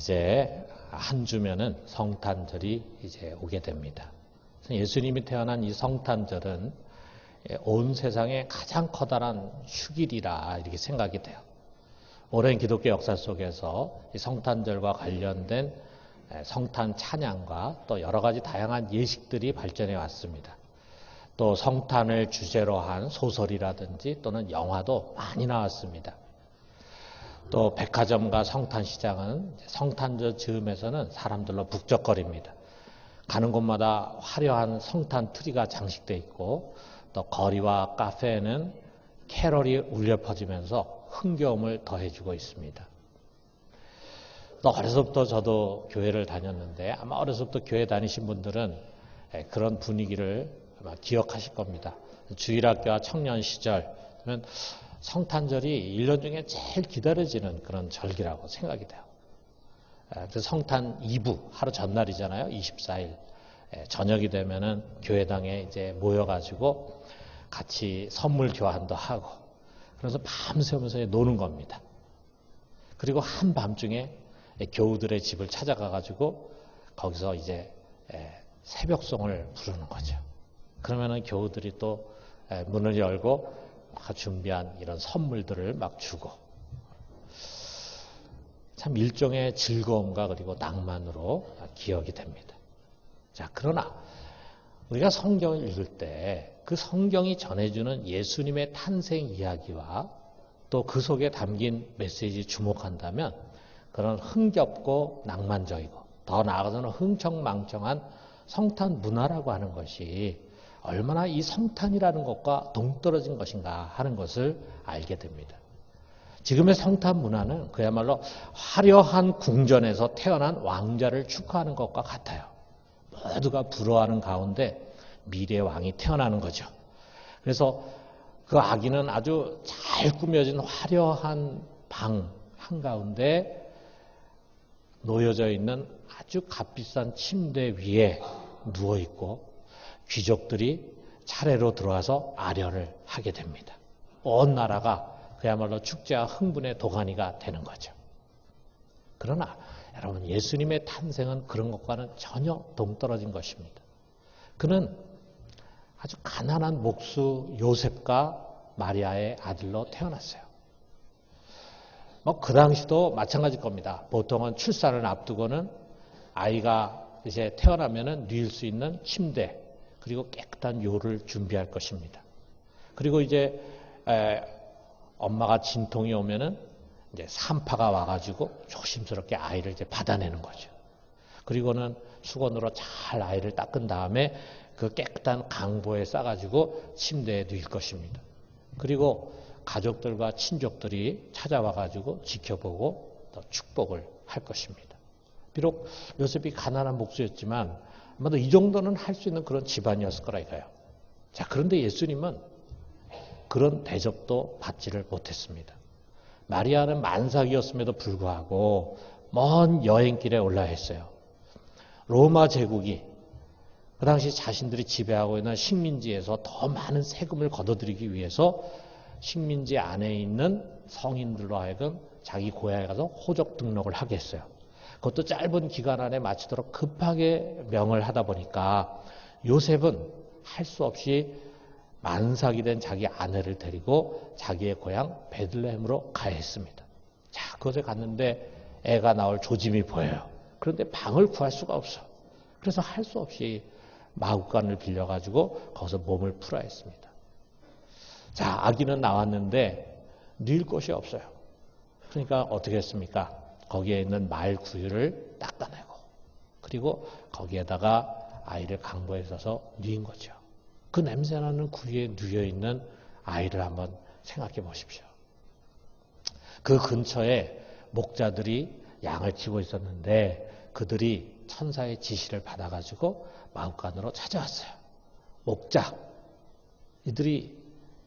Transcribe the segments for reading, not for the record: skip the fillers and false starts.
이제 한 주면은 성탄절이 이제 오게 됩니다. 예수님이 태어난 이 성탄절은 온 세상의 가장 커다란 휴일이라 이렇게 생각이 돼요. 오랜 기독교 역사 속에서 이 성탄절과 관련된 성탄 찬양과 또 여러 가지 다양한 예식들이 발전해 왔습니다. 또 성탄을 주제로 한 소설이라든지 또는 영화도 많이 나왔습니다. 또 백화점과 성탄시장은 성탄절 즈음에서는 사람들로 북적거립니다. 가는 곳마다 화려한 성탄 트리가 장식되어 있고 또 거리와 카페에는 캐럴이 울려 퍼지면서 흥겨움을 더해주고 있습니다. 또 어려서부터 저도 교회를 다녔는데 아마 어려서부터 교회 다니신 분들은 그런 분위기를 아마 기억하실 겁니다. 주일학교와 청년 시절 그러면 성탄절이 1년 중에 제일 기다려지는 그런 절기라고 생각이 돼요. 그 성탄 이브 하루 전날이잖아요. 24일 저녁이 되면은 교회당에 이제 모여가지고 같이 선물 교환도 하고 그래서 밤새면서 노는 겁니다. 그리고 한밤중에 교우들의 집을 찾아가가지고 거기서 이제 새벽송을 부르는 거죠. 그러면은 교우들이 또 문을 열고 막 준비한 이런 선물들을 막 주고 참 일종의 즐거움과 그리고 낭만으로 기억이 됩니다. 자, 그러나 우리가 성경을 읽을 때 그 성경이 전해주는 예수님의 탄생 이야기와 또 그 속에 담긴 메시지에 주목한다면 그런 흥겹고 낭만적이고 더 나아가서는 흥청망청한 성탄 문화라고 하는 것이 얼마나 이 성탄이라는 것과 동떨어진 것인가 하는 것을 알게 됩니다. 지금의 성탄 문화는 그야말로 화려한 궁전에서 태어난 왕자를 축하하는 것과 같아요. 모두가 부러워하는 가운데 미래의 왕이 태어나는 거죠. 그래서 그 아기는 아주 잘 꾸며진 화려한 방 한가운데 놓여져 있는 아주 값비싼 침대 위에 누워있고 귀족들이 차례로 들어와서 아련을 하게 됩니다. 온 나라가 그야말로 축제와 흥분의 도가니가 되는 거죠. 그러나 여러분 예수님의 탄생은 그런 것과는 전혀 동떨어진 것입니다. 그는 아주 가난한 목수 요셉과 마리아의 아들로 태어났어요. 그 당시도 마찬가지일 겁니다. 보통은 출산을 앞두고는 아이가 이제 태어나면은 누일 수 있는 침대 그리고 깨끗한 요를 준비할 것입니다. 그리고 이제 엄마가 진통이 오면은 이제 산파가 와가지고 조심스럽게 아이를 이제 받아내는 거죠. 그리고는 수건으로 잘 아이를 닦은 다음에 그 깨끗한 강보에 싸가지고 침대에 누일 것입니다. 그리고 가족들과 친족들이 찾아와가지고 지켜보고 또 축복을 할 것입니다. 비록 요셉이 가난한 목수였지만 아마도 이 정도는 할 수 있는 그런 집안이었을 거라 이거예요. 자, 그런데 예수님은 그런 대접도 받지를 못했습니다. 마리아는 만삭이었음에도 불구하고 먼 여행길에 올라했어요. 로마 제국이 그 당시 자신들이 지배하고 있는 식민지에서 더 많은 세금을 걷어들이기 위해서 식민지 안에 있는 성인들로 하여금 자기 고향에 가서 호적 등록을 하게 했어요. 그것도 짧은 기간 안에 마치도록 급하게 명을 하다 보니까 요셉은 할 수 없이 만삭이 된 자기 아내를 데리고 자기의 고향 베들레헴으로 가야 했습니다. 자, 그곳에 갔는데 애가 나올 조짐이 보여요. 그런데 방을 구할 수가 없어. 그래서 할 수 없이 마구간을 빌려가지고 거기서 몸을 풀어야 했습니다. 자, 아기는 나왔는데 누일 곳이 없어요. 그러니까 어떻게 했습니까? 거기에 있는 말 구유를 닦아내고 그리고 거기에다가 아이를 강보에 써서 누인 거죠. 그 냄새나는 구유에 누여있는 아이를 한번 생각해 보십시오. 그 근처에 목자들이 양을 치고 있었는데 그들이 천사의 지시를 받아가지고 마구간으로 찾아왔어요. 목자, 이들이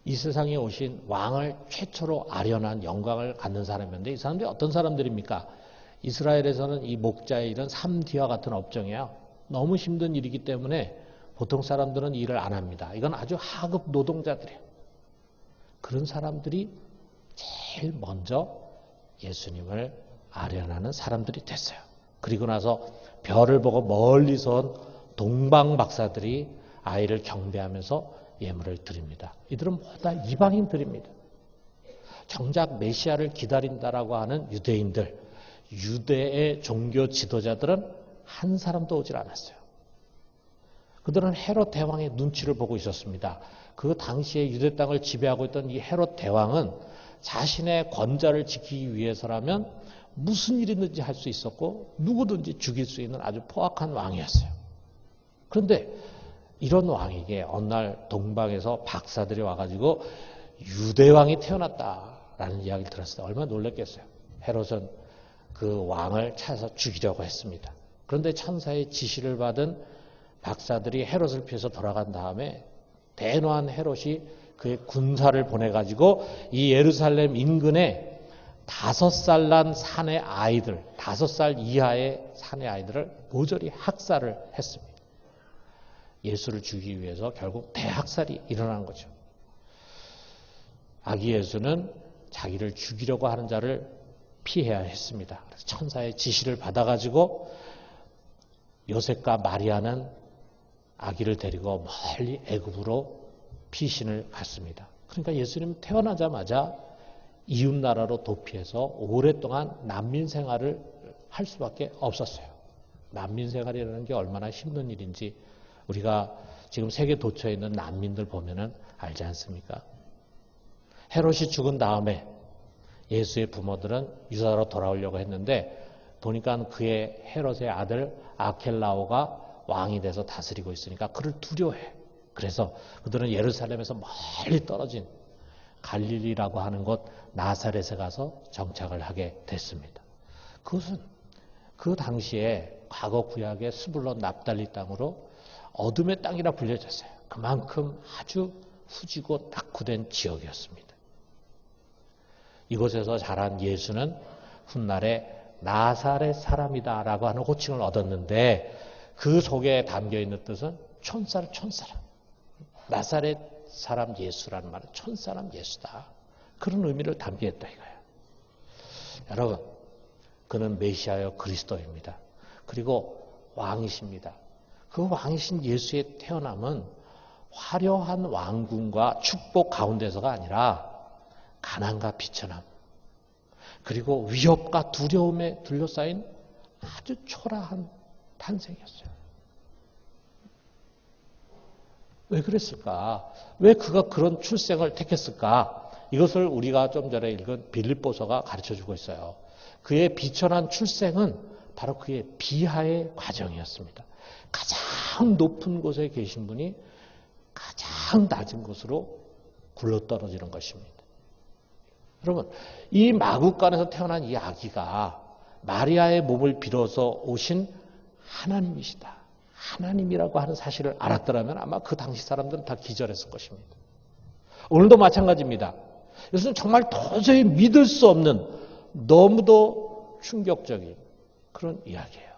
이 세상에 오신 왕을 최초로 아련한 영광을 갖는 사람이었는데 이 사람들이 어떤 사람들입니까? 이스라엘에서는 이 목자의 일은 삼디와 같은 업종이에요. 너무 힘든 일이기 때문에 보통 사람들은 일을 안 합니다. 이건 아주 하급 노동자들이에요. 그런 사람들이 제일 먼저 예수님을 아련하는 사람들이 됐어요. 그리고 나서 별을 보고 멀리서 온 동방 박사들이 아이를 경배하면서 예물을 드립니다. 이들은 모두 다 이방인들입니다. 정작 메시아를 기다린다라고 하는 유대인들, 유대의 종교 지도자들은 한 사람도 오질 않았어요. 그들은 헤롯 대왕의 눈치를 보고 있었습니다. 그 당시에 유대 땅을 지배하고 있던 이 헤롯 대왕은 자신의 권좌를 지키기 위해서라면 무슨 일이든지 할 수 있었고 누구든지 죽일 수 있는 아주 포악한 왕이었어요. 그런데 이런 왕에게 어느 날 동방에서 박사들이 와가지고 유대왕이 태어났다라는 이야기를 들었을 때 얼마나 놀랐겠어요. 헤롯은 그 왕을 찾아서 죽이려고 했습니다. 그런데 천사의 지시를 받은 박사들이 헤롯을 피해서 돌아간 다음에 대노한 헤롯이 그의 군사를 보내가지고 이 예루살렘 인근에 5살 난 산의 아이들, 5살 이하의 산의 아이들을 모조리 학살을 했습니다. 예수를 죽이기 위해서 결국 대학살이 일어난 거죠. 아기 예수는 자기를 죽이려고 하는 자를 피해야 했습니다. 그래서 천사의 지시를 받아가지고 요셉과 마리아는 아기를 데리고 멀리 애굽으로 피신을 갔습니다. 그러니까 예수님 태어나자마자 이웃 나라로 도피해서 오랫동안 난민 생활을 할 수밖에 없었어요. 난민 생활이라는 게 얼마나 힘든 일인지 우리가 지금 세계 도처에 있는 난민들 보면은 알지 않습니까? 헤롯이 죽은 다음에 예수의 부모들은 유다로 돌아오려고 했는데 보니까 그의 헤롯의 아들 아켈라오가 왕이 돼서 다스리고 있으니까 그를 두려워해. 그래서 그들은 예루살렘에서 멀리 떨어진 갈릴리라고 하는 곳 나사렛에 가서 정착을 하게 됐습니다. 그것은 그 당시에 과거 구약의 스불론 납달리 땅으로 어둠의 땅이라 불려졌어요. 그만큼 아주 후지고 낙후된 지역이었습니다. 이곳에서 자란 예수는 훗날에 나사렛 사람이다라고 하는 호칭을 얻었는데 그 속에 담겨있는 뜻은 촌사람. 나사렛 사람 예수라는 말은 촌사람 예수다. 그런 의미를 담겨있다 이거예요. 여러분, 그는 메시아여 그리스도입니다. 그리고 왕이십니다. 그 왕이신 예수의 태어남은 화려한 왕궁과 축복 가운데서가 아니라 가난과 비천함, 그리고 위협과 두려움에 둘러싸인 아주 초라한 탄생이었어요. 왜 그랬을까? 왜 그가 그런 출생을 택했을까? 이것을 우리가 좀 전에 읽은 빌립보서가 가르쳐주고 있어요. 그의 비천한 출생은 바로 그의 비하의 과정이었습니다. 가장 높은 곳에 계신 분이 가장 낮은 곳으로 굴러떨어지는 것입니다. 여러분, 이 마구간에서 태어난 이 아기가 마리아의 몸을 빌어서 오신 하나님이시다. 하나님이라고 하는 사실을 알았더라면 아마 그 당시 사람들은 다 기절했을 것입니다. 오늘도 마찬가지입니다. 이것은 정말 도저히 믿을 수 없는 너무도 충격적인 그런 이야기예요.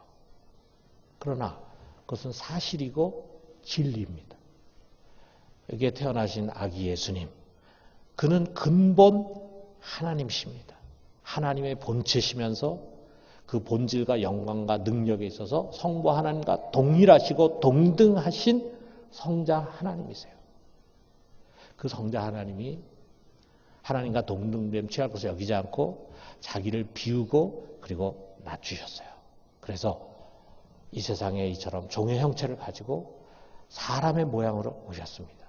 그러나 그것은 사실이고 진리입니다. 여기에 태어나신 아기 예수님, 그는 근본 하나님이십니다. 하나님의 본체시면서 그 본질과 영광과 능력에 있어서 성부 하나님과 동일하시고 동등하신 성자 하나님이세요. 그 성자 하나님이 하나님과 동등됨 취할 것을 여기지 않고 자기를 비우고 그리고 낮추셨어요. 그래서 이 세상에 이처럼 종의 형체를 가지고 사람의 모양으로 오셨습니다.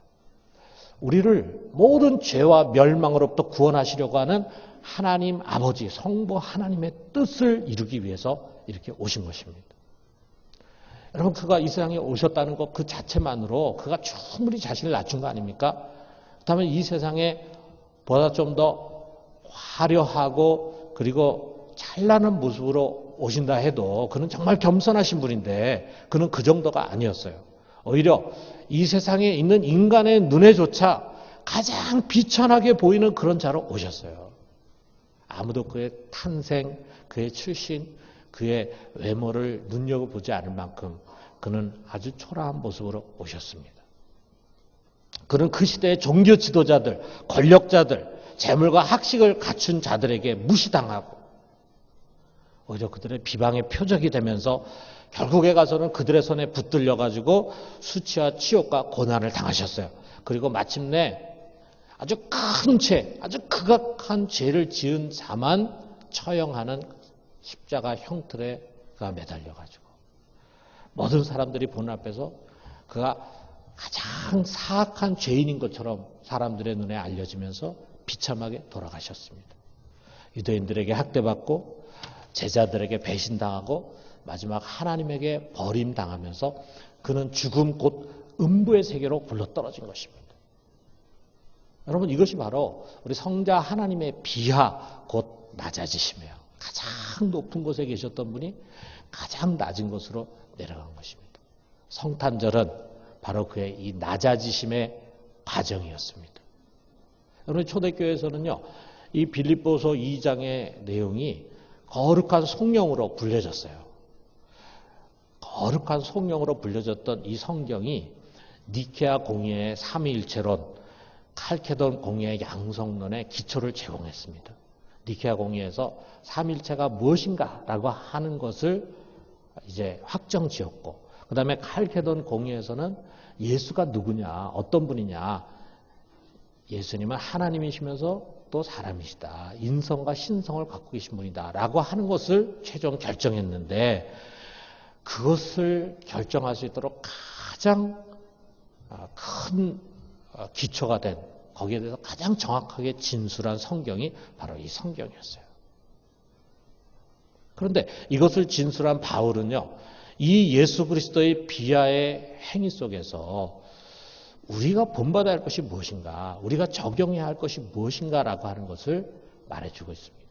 우리를 모든 죄와 멸망으로부터 구원하시려고 하는 하나님 아버지 성부 하나님의 뜻을 이루기 위해서 이렇게 오신 것입니다. 여러분, 그가 이 세상에 오셨다는 것 그 자체만으로 그가 충분히 자신을 낮춘 거 아닙니까? 그렇다면 이 세상에 보다 좀 더 화려하고 그리고 찬란한 모습으로 오신다 해도 그는 정말 겸손하신 분인데 그는 그 정도가 아니었어요. 오히려 이 세상에 있는 인간의 눈에조차 가장 비천하게 보이는 그런 자로 오셨어요. 아무도 그의 탄생, 그의 출신, 그의 외모를 눈여겨보지 않을 만큼 그는 아주 초라한 모습으로 오셨습니다. 그는 그 시대의 종교 지도자들, 권력자들, 재물과 학식을 갖춘 자들에게 무시당하고 오히려 그들의 비방의 표적이 되면서 결국에 가서는 그들의 손에 붙들려 가지고 수치와 치욕과 고난을 당하셨어요. 그리고 마침내 아주 큰 죄, 아주 극악한 죄를 지은 자만 처형하는 십자가 형틀에 그가 매달려 가지고 모든 사람들이 보는 앞에서 그가 가장 사악한 죄인인 것처럼 사람들의 눈에 알려지면서 비참하게 돌아가셨습니다. 유대인들에게 학대받고 제자들에게 배신당하고 마지막 하나님에게 버림당하면서 그는 죽음 곧 음부의 세계로 굴러떨어진 것입니다. 여러분, 이것이 바로 우리 성자 하나님의 비하 곧 낮아지심이에요. 가장 높은 곳에 계셨던 분이 가장 낮은 곳으로 내려간 것입니다. 성탄절은 바로 그의 이 낮아지심의 과정이었습니다. 여러분, 초대교회에서는요, 이 빌립보서 2장의 내용이 거룩한 성령으로 불려졌어요. 거룩한 성령으로 불려졌던 이 성경이 니케아 공의의 삼위일체론, 칼케돈 공의의 양성론의 기초를 제공했습니다. 니케아 공의에서 삼위일체가 무엇인가라고 하는 것을 이제 확정지었고, 그 다음에 칼케돈 공의에서는 예수가 누구냐, 어떤 분이냐, 예수님은 하나님이시면서 또 사람이시다. 인성과 신성을 갖고 계신 분이다. 라고 하는 것을 최종 결정했는데, 그것을 결정할 수 있도록 가장 큰 기초가 된, 거기에 대해서 가장 정확하게 진술한 성경이 바로 이 성경이었어요. 그런데 이것을 진술한 바울은요, 이 예수 그리스도의 비하의 행위 속에서 우리가 본받아야 할 것이 무엇인가, 우리가 적용해야 할 것이 무엇인가라고 하는 것을 말해주고 있습니다.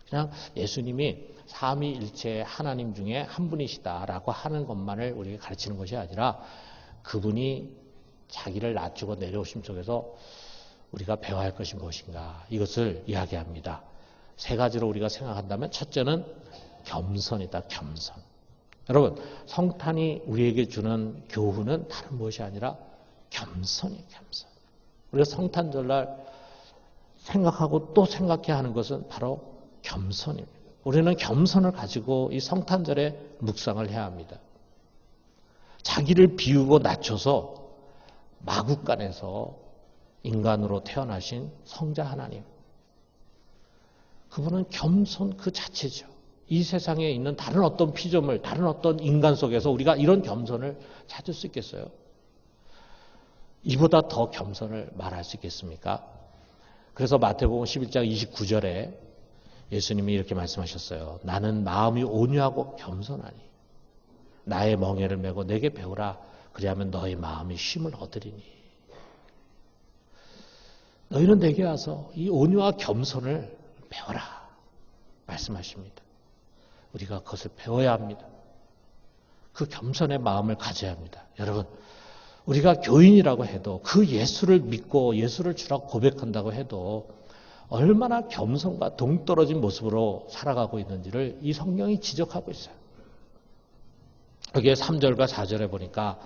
그냥 예수님이 삼위일체 하나님 중에 한 분이시다라고 하는 것만을 우리에게 가르치는 것이 아니라 그분이 자기를 낮추고 내려오심 속에서 우리가 배워야 할 것이 무엇인가, 이것을 이야기합니다. 세 가지로 우리가 생각한다면, 첫째는 겸손이다. 겸손. 여러분, 성탄이 우리에게 주는 교훈은 다른 무엇이 아니라 겸손이에요. 겸손. 우리가 성탄절날 생각하고 또 생각해야 하는 것은 바로 겸손입니다. 우리는 겸손을 가지고 이 성탄절에 묵상을 해야 합니다. 자기를 비우고 낮춰서 마구간에서 인간으로 태어나신 성자 하나님, 그분은 겸손 그 자체죠. 이 세상에 있는 다른 어떤 피조물, 다른 어떤 인간 속에서 우리가 이런 겸손을 찾을 수 있겠어요? 이보다 더 겸손을 말할 수 있겠습니까? 그래서 마태복음 11장 29절에 예수님이 이렇게 말씀하셨어요. 나는 마음이 온유하고 겸손하니 나의 멍에를 메고 내게 배우라. 그리하면 너의 마음이 쉼을 얻으리니. 너희는 내게 와서 이 온유와 겸손을 배워라 말씀하십니다. 우리가 그것을 배워야 합니다. 그 겸손의 마음을 가져야 합니다. 여러분, 우리가 교인이라고 해도, 그 예수를 믿고 예수를 주라고 고백한다고 해도 얼마나 겸손과 동떨어진 모습으로 살아가고 있는지를 이 성경이 지적하고 있어요. 여기에 3절과 4절에 보니까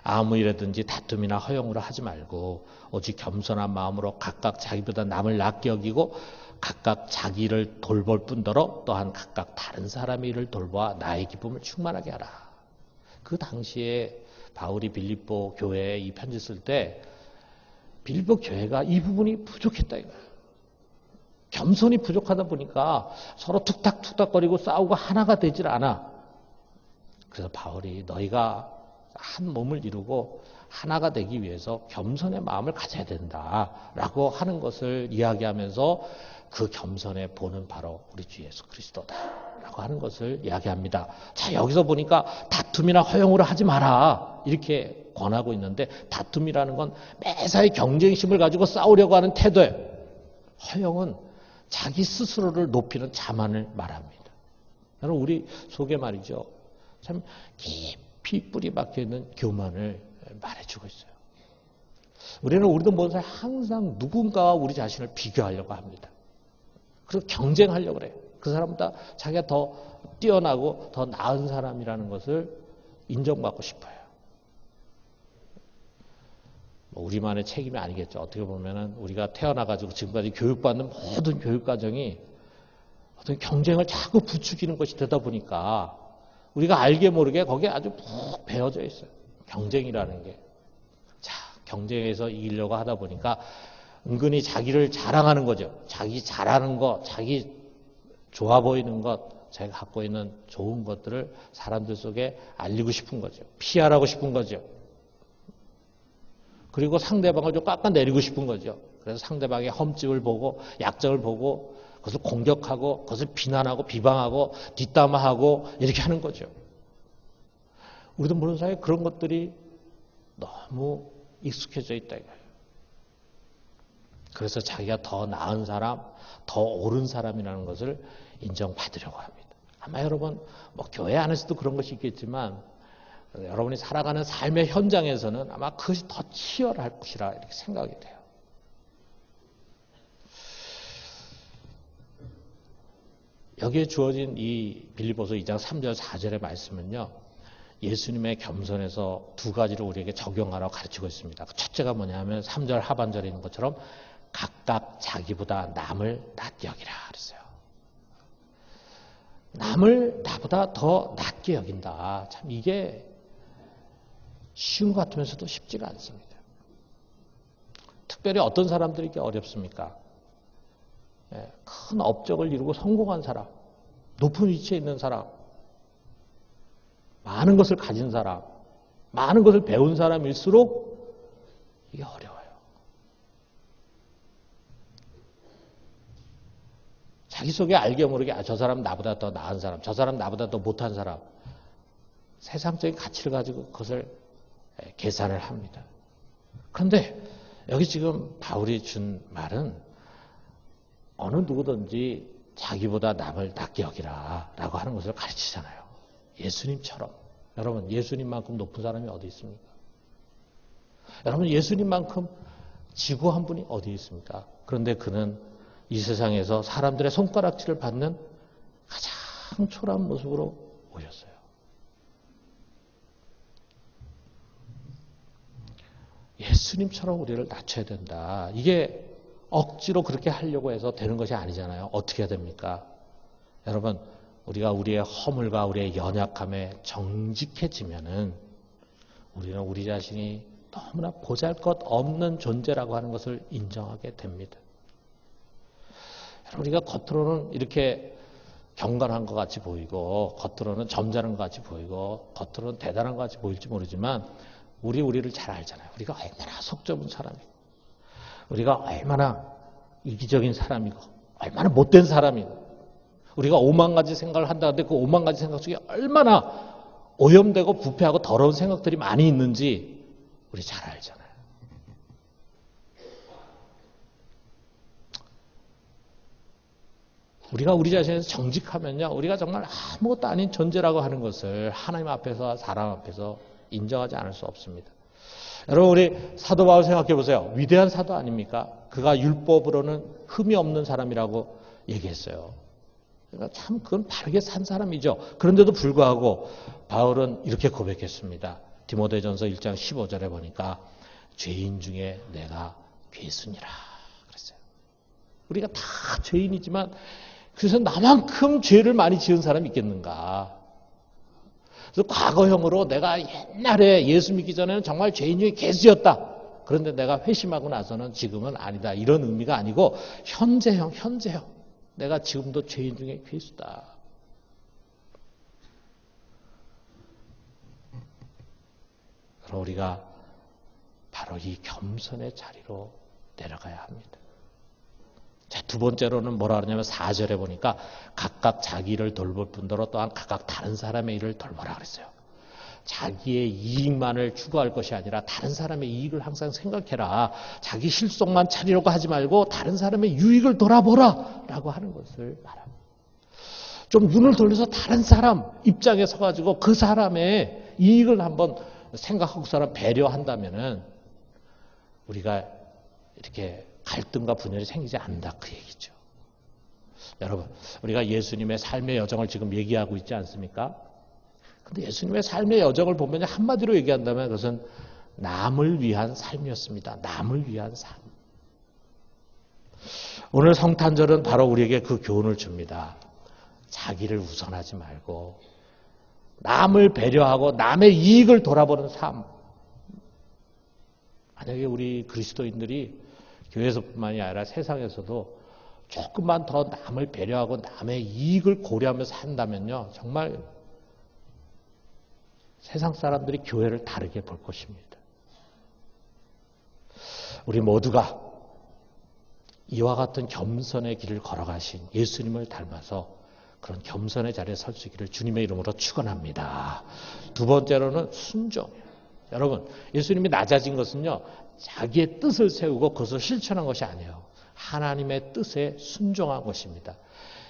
아무 일에든지 다툼이나 허용으로 하지 말고 오직 겸손한 마음으로 각각 자기보다 남을 낫게 여기고 각각 자기 일을 돌볼 뿐더러 또한 각각 다른 사람의 일을 돌보아 나의 기쁨을 충만하게 하라. 그 당시에 바울이 빌립보 교회에 이 편지 쓸 때 빌립보 교회가 이 부분이 부족했다 이거예요. 겸손이 부족하다 보니까 서로 툭탁툭탁거리고 싸우고 하나가 되질 않아. 그래서 바울이 너희가 한 몸을 이루고 하나가 되기 위해서 겸손의 마음을 가져야 된다라고 하는 것을 이야기하면서 그 겸손의 본은 바로 우리 주 예수 그리스도다라고 하는 것을 이야기합니다. 자, 여기서 보니까 다툼이나 허용으로 하지 마라 이렇게 권하고 있는데, 다툼이라는 건 매사에 경쟁심을 가지고 싸우려고 하는 태도예요. 허용은 자기 스스로를 높이는 자만을 말합니다. 여러분, 우리 속에 말이죠, 참 깊이 뿌리 박혀 있는 교만을 말해주고 있어요. 우리도 모든 사람 항상 누군가와 우리 자신을 비교하려고 합니다. 그리고 경쟁하려고 그래요. 그 사람보다 자기가 더 뛰어나고 더 나은 사람이라는 것을 인정받고 싶어요. 우리만의 책임이 아니겠죠. 어떻게 보면은 우리가 태어나가지고 지금까지 교육받는 모든 교육과정이 어떤 경쟁을 자꾸 부추기는 것이 되다 보니까 우리가 알게 모르게 거기에 아주 푹 배어져 있어요. 경쟁이라는 게. 자, 경쟁에서 이기려고 하다 보니까 은근히 자기를 자랑하는 거죠. 자기 잘하는 것, 자기 좋아 보이는 것, 자기가 갖고 있는 좋은 것들을 사람들 속에 알리고 싶은 거죠. 피하라고 싶은 거죠. 그리고 상대방을 좀 깎아내리고 싶은 거죠. 그래서 상대방의 험집을 보고 약점을 보고 그것을 공격하고 그것을 비난하고 비방하고 뒷담화하고 이렇게 하는 거죠. 우리도 모르는 사이에 그런 것들이 너무 익숙해져 있다 이거예요. 그래서 자기가 더 나은 사람, 더 옳은 사람이라는 것을 인정받으려고 합니다. 아마 여러분 교회 안에서도 그런 것이 있겠지만 여러분이 살아가는 삶의 현장에서는 아마 그것이 더 치열할 것이라 이렇게 생각이 돼요. 여기에 주어진 이 빌립보서 2장 3절 4절의 말씀은요. 예수님의 겸손에서 두 가지를 우리에게 적용하라고 가르치고 있습니다. 첫째가 뭐냐면 3절 하반절에 있는 것처럼 각각 자기보다 남을 낮게 여기라 그랬어요. 남을 나보다 더 낮게 여긴다. 참 이게 쉬운 것 같으면서도 쉽지가 않습니다. 특별히 어떤 사람들이 이게 어렵습니까? 큰 업적을 이루고 성공한 사람, 높은 위치에 있는 사람, 많은 것을 가진 사람, 많은 것을 배운 사람일수록 이게 어려워요. 자기 속에 알게 모르게 저 사람 나보다 더 나은 사람, 저 사람 나보다 더 못한 사람, 세상적인 가치를 가지고 그것을 계산을 합니다. 그런데 여기 지금 바울이 준 말은 어느 누구든지 자기보다 남을 낮게 여기라 라고 하는 것을 가르치잖아요. 예수님처럼. 여러분 예수님만큼 높은 사람이 어디 있습니까? 여러분 예수님만큼 지구한 분이 어디 있습니까? 그런데 그는 이 세상에서 사람들의 손가락질을 받는 가장 초라한 모습으로 오셨어요. 예수님처럼 우리를 낮춰야 된다. 이게 억지로 그렇게 하려고 해서 되는 것이 아니잖아요. 어떻게 해야 됩니까? 여러분, 우리가 우리의 허물과 우리의 연약함에 정직해지면은 우리는 우리 자신이 너무나 보잘것없는 존재라고 하는 것을 인정하게 됩니다. 여러분, 우리가 겉으로는 이렇게 경건한 것 같이 보이고 겉으로는 점잖은 것 같이 보이고 겉으로는 대단한 것 같이 보일지 모르지만 우리를 잘 알잖아요. 우리가 얼마나 속 좁은 사람이고 우리가 얼마나 이기적인 사람이고 얼마나 못된 사람이고 우리가 5만 가지 생각을 한다는데 그 5만 가지 생각 중에 얼마나 오염되고 부패하고 더러운 생각들이 많이 있는지 우리 잘 알잖아요. 우리가 우리 자신에서 정직하면요. 우리가 정말 아무것도 아닌 존재라고 하는 것을 하나님 앞에서 사람 앞에서 인정하지 않을 수 없습니다. 여러분 우리 사도 바울 생각해 보세요. 위대한 사도 아닙니까? 그가 율법으로는 흠이 없는 사람이라고 얘기했어요. 그러니까 참 그건 바르게 산 사람이죠. 그런데도 불구하고 바울은 이렇게 고백했습니다. 디모데전서 1장 15절에 보니까 죄인 중에 내가 괴순이라 그랬어요. 우리가 다 죄인이지만 그래서 나만큼 죄를 많이 지은 사람이 있겠는가? 그래서 과거형으로 내가 옛날에 예수 믿기 전에는 정말 죄인 중에 괴수였다. 그런데 내가 회심하고 나서는 지금은 아니다. 이런 의미가 아니고 현재형. 내가 지금도 죄인 중에 괴수다. 그럼 우리가 바로 이 겸손의 자리로 내려가야 합니다. 자, 두 번째로는 뭐라 그러냐면 4절에 보니까 각각 자기 일을 돌볼 뿐더러 또한 각각 다른 사람의 일을 돌보라 그랬어요. 자기의 이익만을 추구할 것이 아니라 다른 사람의 이익을 항상 생각해라. 자기 실속만 차리려고 하지 말고 다른 사람의 유익을 돌아보라 라고 하는 것을 말합니다. 좀 눈을 돌려서 다른 사람 입장에 서가지고 그 사람의 이익을 한번 생각하고 사람 배려한다면은 우리가 이렇게 갈등과 분열이 생기지 않는다 그 얘기죠. 여러분 우리가 예수님의 삶의 여정을 지금 얘기하고 있지 않습니까? 근데 예수님의 삶의 여정을 보면 한마디로 얘기한다면 그것은 남을 위한 삶이었습니다. 남을 위한 삶. 오늘 성탄절은 바로 우리에게 그 교훈을 줍니다. 자기를 우선하지 말고 남을 배려하고 남의 이익을 돌아보는 삶. 만약에 우리 그리스도인들이 교회에서뿐만이 아니라 세상에서도 조금만 더 남을 배려하고 남의 이익을 고려하면서 산다면요, 정말 세상 사람들이 교회를 다르게 볼 것입니다. 우리 모두가 이와 같은 겸손의 길을 걸어가신 예수님을 닮아서 그런 겸손의 자리에 설 수 있기를 주님의 이름으로 축원합니다. 두 번째로는 순종이에요. 여러분, 예수님이 낮아진 것은요, 자기의 뜻을 세우고 그것을 실천한 것이 아니에요. 하나님의 뜻에 순종한 것입니다.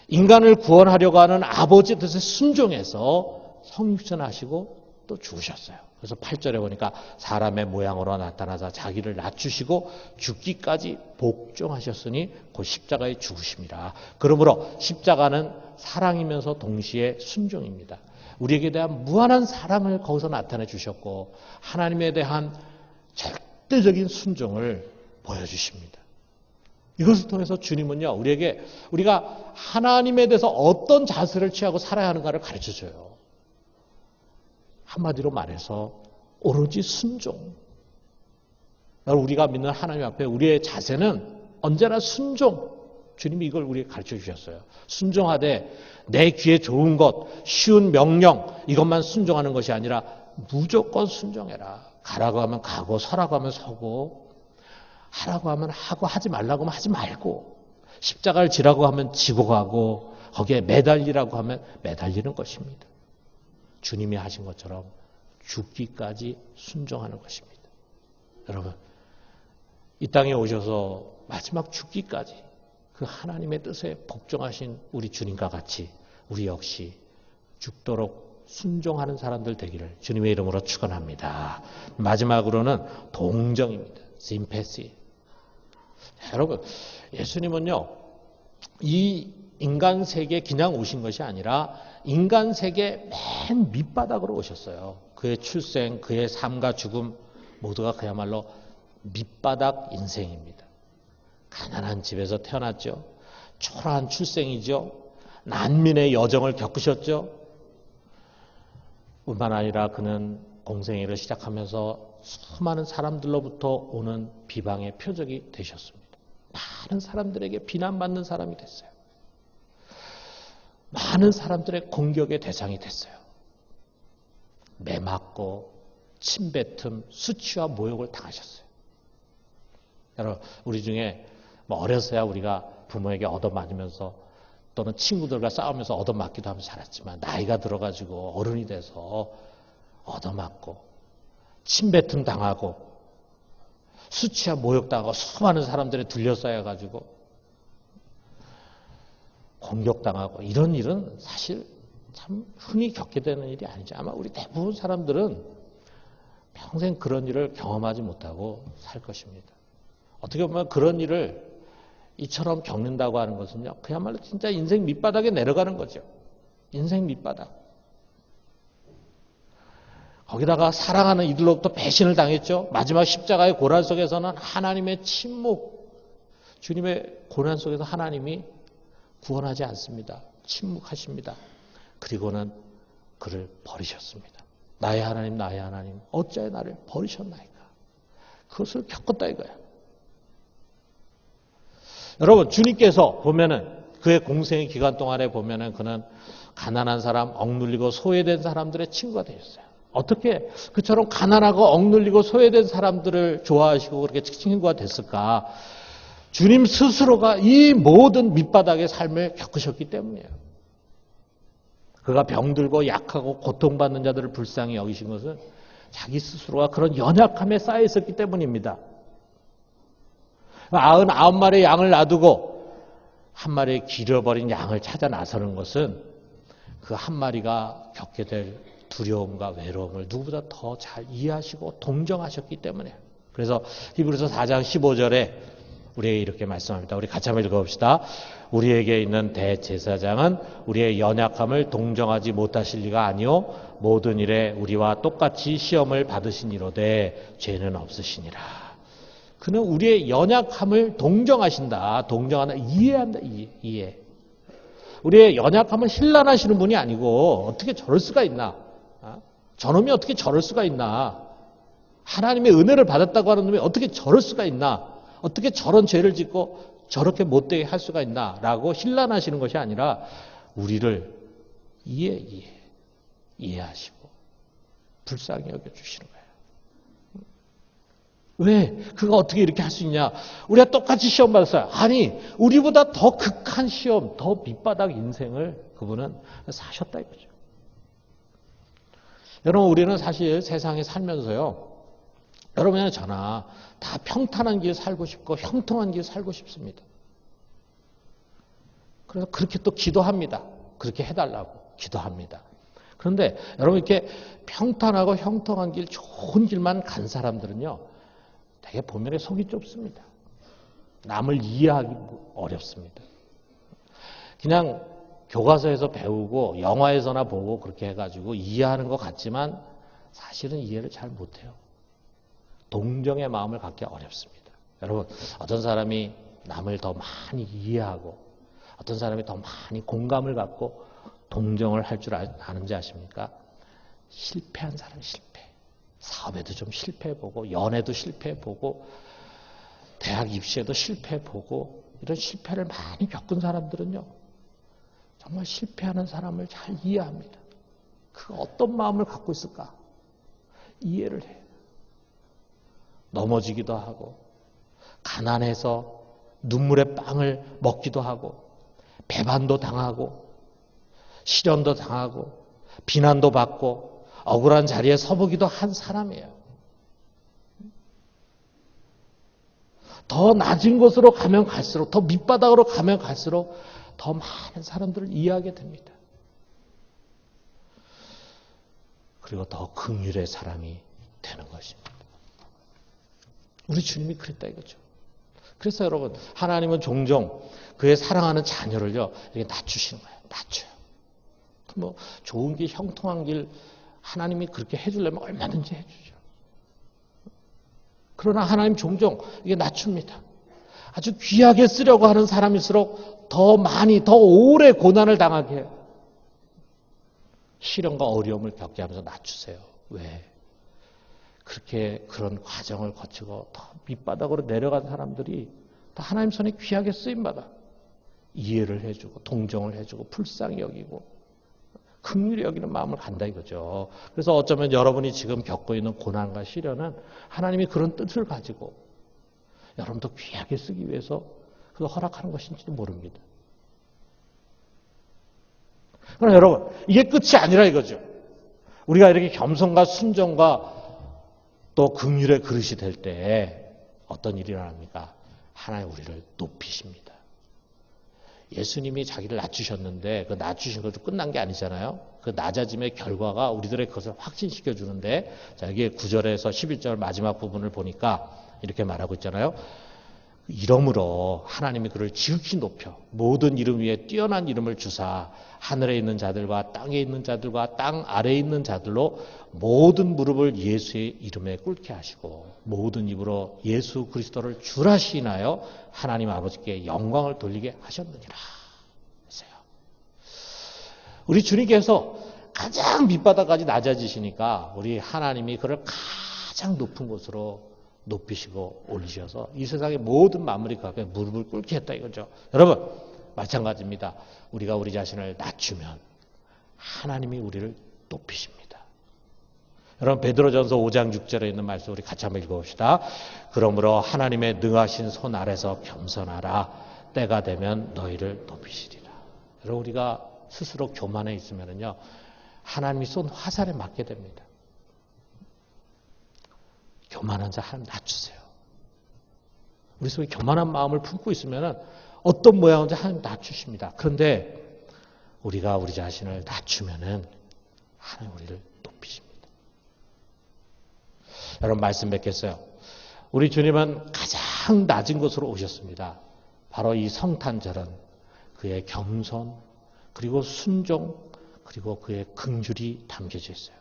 인간을 구원하려고 하는 아버지의 뜻에 순종해서 성육신하시고 또 죽으셨어요. 그래서 8절에 보니까 사람의 모양으로 나타나사 자기를 낮추시고 죽기까지 복종하셨으니 곧 십자가에 죽으심이라. 그러므로 십자가는 사랑이면서 동시에 순종입니다. 우리에게 대한 무한한 사랑을 거기서 나타내 주셨고 하나님에 대한 절대적인 순종을 보여주십니다. 이것을 통해서 주님은요, 우리가 하나님에 대해서 어떤 자세를 취하고 살아야 하는가를 가르쳐줘요. 한마디로 말해서 오로지 순종. 우리가 믿는 하나님 앞에 우리의 자세는 언제나 순종. 주님이 이걸 우리에게 가르쳐 주셨어요. 순종하되 내 귀에 좋은 것, 쉬운 명령 이것만 순종하는 것이 아니라 무조건 순종해라. 가라고 하면 가고 서라고 하면 서고 하라고 하면 하고 하지 말라고 하면 하지 말고 십자가를 지라고 하면 지고 가고 거기에 매달리라고 하면 매달리는 것입니다. 주님이 하신 것처럼 죽기까지 순종하는 것입니다. 여러분, 이 땅에 오셔서 마지막 죽기까지 그 하나님의 뜻에 복종하신 우리 주님과 같이 우리 역시 죽도록 순종하는 사람들 되기를 주님의 이름으로 축원합니다. 마지막으로는 동정입니다. 심패시. 여러분, 예수님은요, 이 인간 세계에 그냥 오신 것이 아니라 인간 세계 맨 밑바닥으로 오셨어요. 그의 출생, 그의 삶과 죽음 모두가 그야말로 밑바닥 인생입니다. 가난한 집에서 태어났죠. 초라한 출생이죠. 난민의 여정을 겪으셨죠. 뿐만 아니라 그는 공생애를 시작하면서 수많은 사람들로부터 오는 비방의 표적이 되셨습니다. 많은 사람들에게 비난받는 사람이 됐어요. 많은 사람들의 공격의 대상이 됐어요. 매맞고 침뱉음, 수치와 모욕을 당하셨어요. 여러분, 우리 중에 어려서야 우리가 부모에게 얻어맞으면서 또는 친구들과 싸우면서 얻어맞기도 하면서 살았지만 나이가 들어가지고 어른이 돼서 얻어맞고 침뱉음 당하고 수치와 모욕당하고 수많은 사람들에 둘러싸여가지고 공격당하고 이런 일은 사실 참 흔히 겪게 되는 일이 아니죠. 아마 우리 대부분 사람들은 평생 그런 일을 경험하지 못하고 살 것입니다. 어떻게 보면 그런 일을 이처럼 겪는다고 하는 것은요, 그야말로 진짜 인생 밑바닥에 내려가는 거죠. 인생 밑바닥. 거기다가 사랑하는 이들로부터 배신을 당했죠. 마지막 십자가의 고난 속에서는 하나님의 침묵, 주님의 고난 속에서 하나님이 구원하지 않습니다. 침묵하십니다. 그리고는 그를 버리셨습니다. 나의 하나님, 나의 하나님, 어찌하여 나를 버리셨나이까. 그것을 겪었다 이거야. 여러분, 주님께서 보면은 그의 공생의 기간 동안에 보면은 그는 가난한 사람, 억눌리고 소외된 사람들의 친구가 되셨어요. 어떻게 그처럼 가난하고 억눌리고 소외된 사람들을 좋아하시고 그렇게 친구가 됐을까? 주님 스스로가 이 모든 밑바닥의 삶을 겪으셨기 때문이에요. 그가 병들고 약하고 고통받는 자들을 불쌍히 여기신 것은 자기 스스로가 그런 연약함에 쌓여 있었기 때문입니다. 99마리의 양을 놔두고 한 마리의 길어버린 양을 찾아 나서는 것은 그 한 마리가 겪게 될 두려움과 외로움을 누구보다 더 잘 이해하시고 동정하셨기 때문에. 그래서 히브리서 4장 15절에 우리에게 이렇게 말씀합니다. 우리 같이 한번 읽어봅시다. 우리에게 있는 대제사장은 우리의 연약함을 동정하지 못하실 리가 아니요 모든 일에 우리와 똑같이 시험을 받으시니로되 죄는 없으시니라. 그는 우리의 연약함을 동정하신다. 동정한다. 이해한다. 이해. 우리의 연약함을 힐난하시는 분이 아니고 어떻게 저럴 수가 있나? 저놈이 어떻게 저럴 수가 있나? 하나님의 은혜를 받았다고 하는 놈이 어떻게 저럴 수가 있나? 어떻게 저런 죄를 짓고 저렇게 못되게 할 수가 있나? 라고 힐난하시는 것이 아니라 우리를 이해하시고 불쌍히 여겨주시는 거예요. 왜? 그가 어떻게 이렇게 할 수 있냐? 우리가 똑같이 시험 받았어요. 아니, 우리보다 더 극한 시험, 더 밑바닥 인생을 그분은 사셨다 이거죠. 여러분, 우리는 사실 세상에 살면서요, 여러분이나 저나 다 평탄한 길 살고 싶고 형통한 길 살고 싶습니다. 그래서 그렇게 또 기도합니다. 그렇게 해달라고 기도합니다. 그런데 여러분 이렇게 평탄하고 형통한 길, 좋은 길만 간 사람들은요, 되게 보면에 속이 좁습니다. 남을 이해하기 어렵습니다. 그냥 교과서에서 배우고 영화에서나 보고 그렇게 해가지고 이해하는 것 같지만 사실은 이해를 잘 못해요. 동정의 마음을 갖기 어렵습니다. 여러분, 어떤 사람이 남을 더 많이 이해하고 어떤 사람이 더 많이 공감을 갖고 동정을 할 줄 아는지 아십니까? 실패한 사람 실패. 사업에도 좀 실패해보고 연애도 실패해보고 대학 입시에도 실패해보고 이런 실패를 많이 겪은 사람들은요, 정말 실패하는 사람을 잘 이해합니다. 그가 어떤 마음을 갖고 있을까? 이해를 해요. 넘어지기도 하고 가난해서 눈물의 빵을 먹기도 하고 배반도 당하고 시련도 당하고 비난도 받고 억울한 자리에 서보기도 한 사람이에요. 더 낮은 곳으로 가면 갈수록, 더 밑바닥으로 가면 갈수록 더 많은 사람들을 이해하게 됩니다. 그리고 더 긍휼의 사람이 되는 것입니다. 우리 주님이 그랬다 이거죠. 그래서 여러분, 하나님은 종종 그의 사랑하는 자녀를요, 이렇게 낮추시는 거예요. 낮춰요. 뭐 좋은 길, 형통한 길 하나님이 그렇게 해주려면 얼마든지 해주죠. 그러나 하나님 종종 이게 낮춥니다. 아주 귀하게 쓰려고 하는 사람일수록 더 많이, 더 오래 고난을 당하게 해요. 시련과 어려움을 겪게 하면서 낮추세요. 왜? 그렇게 그런 과정을 거치고 더 밑바닥으로 내려간 사람들이 다 하나님 손에 귀하게 쓰임받아 이해를 해주고 동정을 해주고 불쌍히 여기고 긍휼히 여기는 마음을 간다 이거죠. 그래서 어쩌면 여러분이 지금 겪고 있는 고난과 시련은 하나님이 그런 뜻을 가지고 여러분도 귀하게 쓰기 위해서 그걸 허락하는 것인지도 모릅니다. 그러나 여러분, 이게 끝이 아니라 이거죠. 우리가 이렇게 겸손과 순종과 또 긍휼의 그릇이 될 때 어떤 일이 일어납니까? 하나님 우리를 높이십니다. 예수님이 자기를 낮추셨는데 그 낮추신 것도 끝난 게 아니잖아요. 그 낮아짐의 결과가 우리들의 그것을 확신시켜 주는데, 자, 이게 9절에서 11절 마지막 부분을 보니까 이렇게 말하고 있잖아요. 이러므로 하나님이 그를 지극히 높여 모든 이름 위에 뛰어난 이름을 주사 하늘에 있는 자들과 땅에 있는 자들과 땅 아래에 있는 자들로 모든 무릎을 예수의 이름에 꿇게 하시고 모든 입으로 예수 그리스도를 주라 시인하여 하나님 아버지께 영광을 돌리게 하셨느니라. 했어요. 우리 주님께서 가장 밑바닥까지 낮아지시니까 우리 하나님이 그를 가장 높은 곳으로 높이시고 올리셔서 이 세상의 모든 만물이 그 앞에 무릎을 꿇게 했다 이거죠. 여러분, 마찬가지입니다. 우리가 우리 자신을 낮추면 하나님이 우리를 높이십니다. 여러분, 베드로전서 5장 6절에 있는 말씀 우리 같이 한번 읽어봅시다. 그러므로 하나님의 능하신 손 아래서 겸손하라. 때가 되면 너희를 높이시리라. 여러분, 우리가 스스로 교만해 있으면요, 하나님이 쏜 화살에 맞게 됩니다. 교만한 자 하나님 낮추세요. 우리 속에 교만한 마음을 품고 있으면 어떤 모양인지 하나님 낮추십니다. 그런데 우리가 우리 자신을 낮추면은 하나님 우리를 높이십니다. 여러분, 말씀 뵙겠어요. 우리 주님은 가장 낮은 곳으로 오셨습니다. 바로 이 성탄절은 그의 겸손, 그리고 순종, 그리고 그의 긍휼이 담겨져 있어요.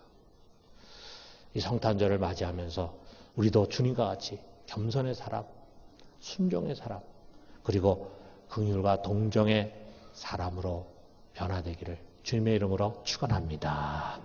이 성탄절을 맞이하면서 우리도 주님과 같이 겸손의 사람, 순종의 사람, 그리고 긍휼과 동정의 사람으로 변화되기를 주님의 이름으로 축원합니다.